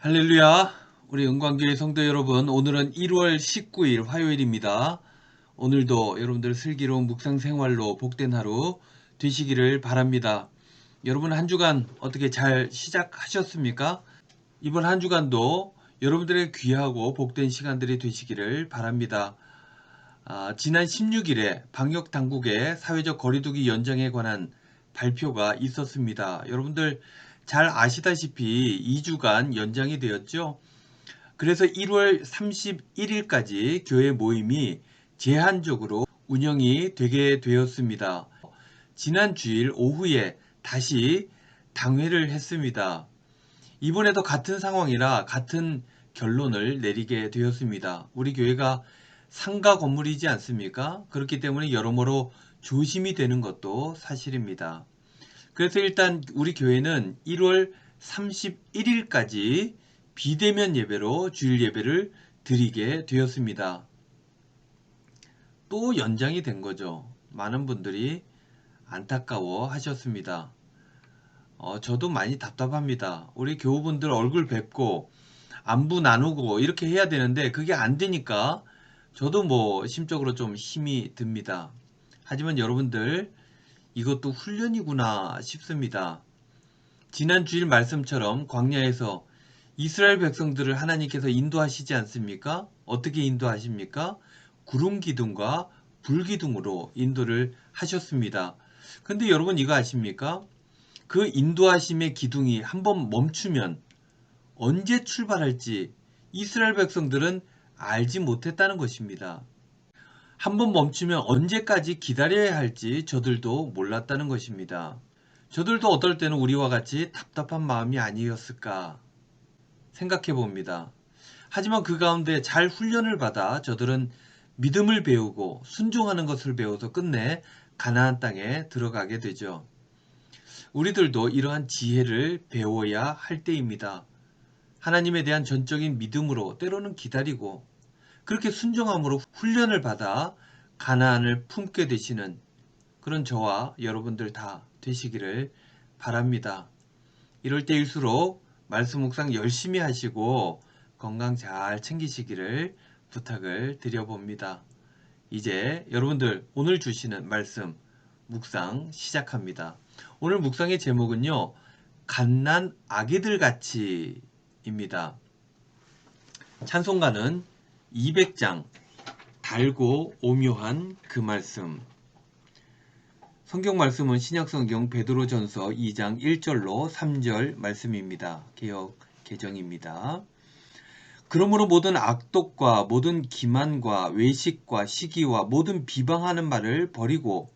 할렐루야! 우리 은광교회 성도 여러분, 오늘은 1월 19일 화요일입니다. 오늘도 여러분들 슬기로운 묵상 생활로 복된 하루 되시기를 바랍니다. 여러분 한 주간 어떻게 잘 시작하셨습니까? 이번 한 주간도 여러분들의 귀하고 복된 시간들이 되시기를 바랍니다. 지난 16일에 방역 당국의 사회적 거리두기 연장에 관한 발표가 있었습니다. 여러분들 잘 아시다시피 2주간 연장이 되었죠. 그래서 1월 31일까지 교회 모임이 제한적으로 운영이 되게 되었습니다. 지난 주일 오후에 다시 당회를 했습니다. 이번에도 같은 상황이라 같은 결론을 내리게 되었습니다. 우리 교회가 상가 건물이지 않습니까? 그렇기 때문에 여러모로 조심이 되는 것도 사실입니다. 그래서 일단 우리 교회는 1월 31일까지 비대면 예배로 주일 예배를 드리게 되었습니다. 또 연장이 된 거죠. 많은 분들이 안타까워 하셨습니다. 저도 많이 답답합니다. 우리 교우분들 얼굴 뵙고 안부 나누고 이렇게 해야 되는데 그게 안 되니까 저도 심적으로 좀 힘이 듭니다. 하지만 여러분들 이것도 훈련이구나 싶습니다. 지난 주일 말씀처럼 광야에서 이스라엘 백성들을 하나님께서 인도하시지 않습니까? 어떻게 인도하십니까? 구름 기둥과 불 기둥으로 인도를 하셨습니다. 근데 여러분 이거 아십니까? 그 인도하심의 기둥이 한번 멈추면 언제 출발할지 이스라엘 백성들은 알지 못했다는 것입니다. 한번 멈추면 언제까지 기다려야 할지 저들도 몰랐다는 것입니다. 저들도 어떨 때는 우리와 같이 답답한 마음이 아니었을까 생각해 봅니다. 하지만 그 가운데 잘 훈련을 받아 저들은 믿음을 배우고 순종하는 것을 배워서 끝내 가나안 땅에 들어가게 되죠. 우리들도 이러한 지혜를 배워야 할 때입니다. 하나님에 대한 전적인 믿음으로 때로는 기다리고 그렇게 순종함으로 훈련을 받아 가나안을 품게 되시는 그런 저와 여러분들 다 되시기를 바랍니다. 이럴 때일수록 말씀 묵상 열심히 하시고 건강 잘 챙기시기를 부탁을 드려봅니다. 이제 여러분들 오늘 주시는 말씀 묵상 시작합니다. 오늘 묵상의 제목은요. 갓난 아기들 같이입니다. 찬송가는 200장 달고 오묘한 그 말씀. 성경 말씀은 신약성경 베드로전서 2장 1절로 3절 말씀입니다. 개역 개정입니다. 그러므로 모든 악독과 모든 기만과 외식과 시기와 모든 비방하는 말을 버리고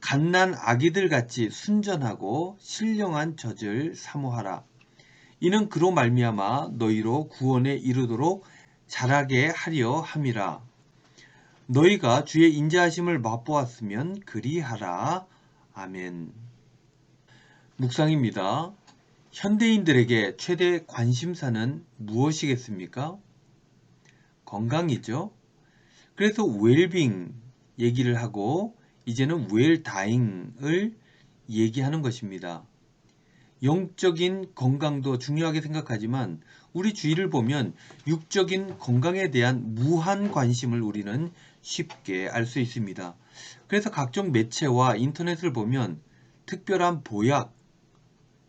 갓난 아기들 같이 순전하고 신령한 젖을 사모하라. 이는 그로 말미암아 너희로 구원에 이르도록 자라게 하려 함이라. 너희가 주의 인자하심을 맛보았으면 그리하라. 아멘. 묵상입니다. 현대인들에게 최대 관심사는 무엇이겠습니까? 건강이죠. 그래서 웰빙 얘기를 하고 이제는 웰다잉을 얘기하는 것입니다. 영적인 건강도 중요하게 생각하지만 우리 주위를 보면 육적인 건강에 대한 무한 관심을 우리는 쉽게 알 수 있습니다. 그래서 각종 매체와 인터넷을 보면 특별한 보약,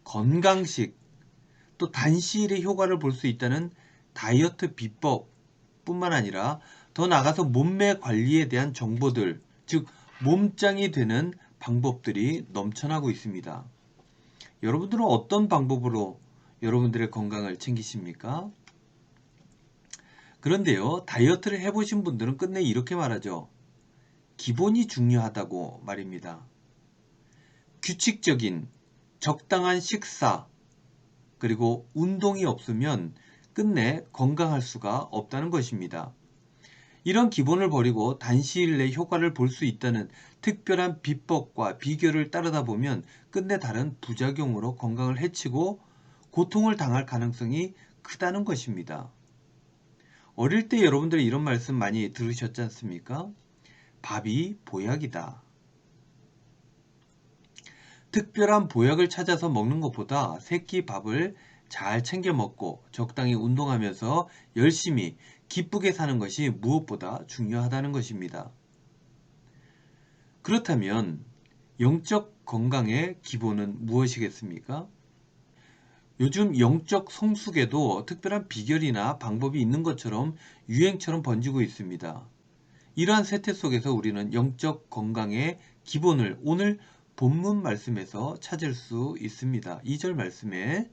건강식, 또 단시일의 효과를 볼 수 있다는 다이어트 비법 뿐만 아니라 더 나아가서 몸매 관리에 대한 정보들, 즉 몸짱이 되는 방법들이 넘쳐나고 있습니다. 여러분들은 어떤 방법으로 여러분들의 건강을 챙기십니까? 그런데요, 다이어트를 해보신 분들은 끝내 이렇게 말하죠. 기본이 중요하다고 말입니다. 규칙적인, 적당한 식사, 그리고 운동이 없으면 끝내 건강할 수가 없다는 것입니다. 이런 기본을 버리고 단시일 내 효과를 볼 수 있다는 특별한 비법과 비결을 따르다 보면 끝내 다른 부작용으로 건강을 해치고 고통을 당할 가능성이 크다는 것입니다. 어릴 때 여러분들이 이런 말씀 많이 들으셨지 않습니까? 밥이 보약이다. 특별한 보약을 찾아서 먹는 것보다 새끼 밥을 잘 챙겨 먹고 적당히 운동하면서 열심히 기쁘게 사는 것이 무엇보다 중요하다는 것입니다. 그렇다면 영적 건강의 기본은 무엇이겠습니까? 요즘 영적 성숙에도 특별한 비결이나 방법이 있는 것처럼 유행처럼 번지고 있습니다. 이러한 세태 속에서 우리는 영적 건강의 기본을 오늘 본문 말씀에서 찾을 수 있습니다. 2절 말씀에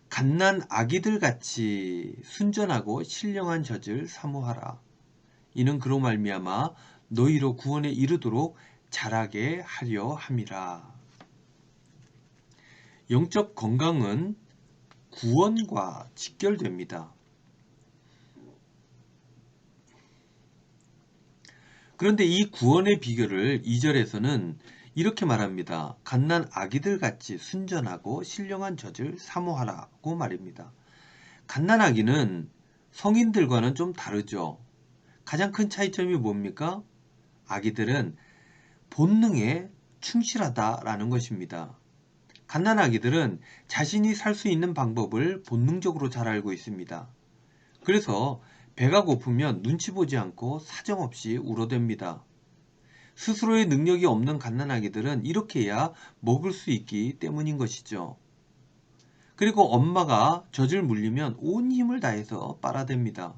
갓난 아기들 같이 순전하고 신령한 젖을 사모하라. 이는 그로 말미암아 너희로 구원에 이르도록 자라게 하려 함이라. 영적 건강은 구원과 직결됩니다. 그런데 이 구원의 비결을 2절에서는 이렇게 말합니다. 갓난 아기들 같이 순전하고 신령한 젖을 사모하라고 말입니다. 갓난 아기는 성인들과는 좀 다르죠. 가장 큰 차이점이 뭡니까? 아기들은 본능에 충실하다라는 것입니다. 갓난 아기들은 자신이 살 수 있는 방법을 본능적으로 잘 알고 있습니다. 그래서 배가 고프면 눈치 보지 않고 사정없이 울어댑니다. 스스로의 능력이 없는 갓난아기들은 이렇게 해야 먹을 수 있기 때문인 것이죠. 그리고 엄마가 젖을 물리면 온 힘을 다해서 빨아댑니다.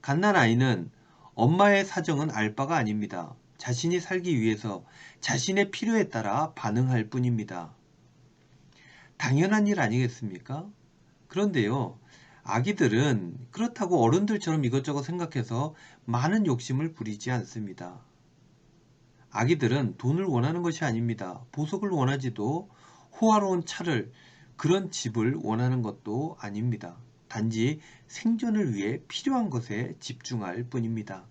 갓난아이는 엄마의 사정은 알 바가 아닙니다. 자신이 살기 위해서 자신의 필요에 따라 반응할 뿐입니다. 당연한 일 아니겠습니까? 그런데요, 아기들은 그렇다고 어른들처럼 이것저것 생각해서 많은 욕심을 부리지 않습니다. 아기들은 돈을 원하는 것이 아닙니다. 보석을 원하지도 호화로운 차를, 그런 집을 원하는 것도 아닙니다. 단지 생존을 위해 필요한 것에 집중할 뿐입니다.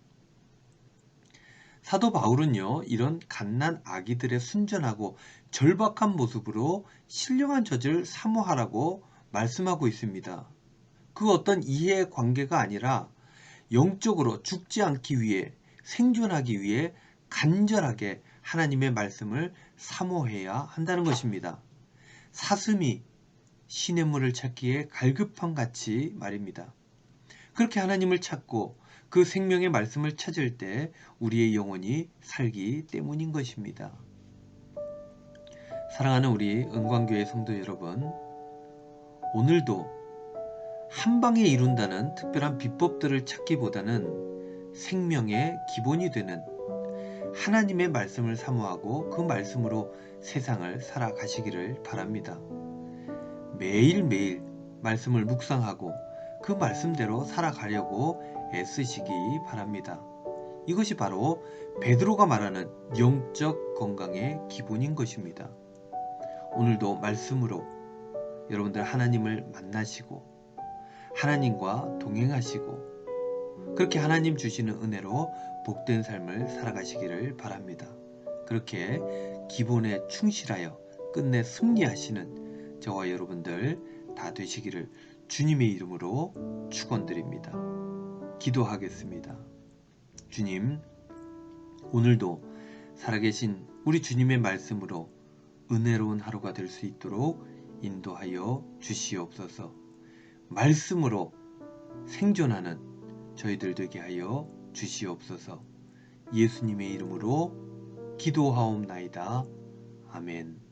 사도 바울은요, 이런 갓난 아기들의 순전하고 절박한 모습으로 신령한 젖을 사모하라고 말씀하고 있습니다. 그 어떤 이해의 관계가 아니라 영적으로 죽지 않기 위해, 생존하기 위해 간절하게 하나님의 말씀을 사모해야 한다는 것입니다. 사슴이 시냇물을 찾기에 갈급함 같이 말입니다. 그렇게 하나님을 찾고 그 생명의 말씀을 찾을 때 우리의 영혼이 살기 때문인 것입니다. 사랑하는 우리 은광교회 성도 여러분, 오늘도 한 방에 이룬다는 특별한 비법들을 찾기보다는 생명의 기본이 되는 하나님의 말씀을 사모하고 그 말씀으로 세상을 살아가시기를 바랍니다. 매일매일 말씀을 묵상하고 그 말씀대로 살아가려고 애쓰시기 바랍니다. 이것이 바로 베드로가 말하는 영적 건강의 기본인 것입니다. 오늘도 말씀으로 여러분들 하나님을 만나시고 하나님과 동행하시고 그렇게 하나님 주시는 은혜로 복된 삶을 살아가시기를 바랍니다. 그렇게 기본에 충실하여 끝내 승리하시는 저와 여러분들 다 되시기를 주님의 이름으로 축원드립니다. 기도하겠습니다. 주님, 오늘도 살아계신 우리 주님의 말씀으로 은혜로운 하루가 될 수 있도록 인도하여 주시옵소서. 말씀으로 생존하는 저희들 되게 하여 주시옵소서. 예수님의 이름으로 기도하옵나이다. 아멘.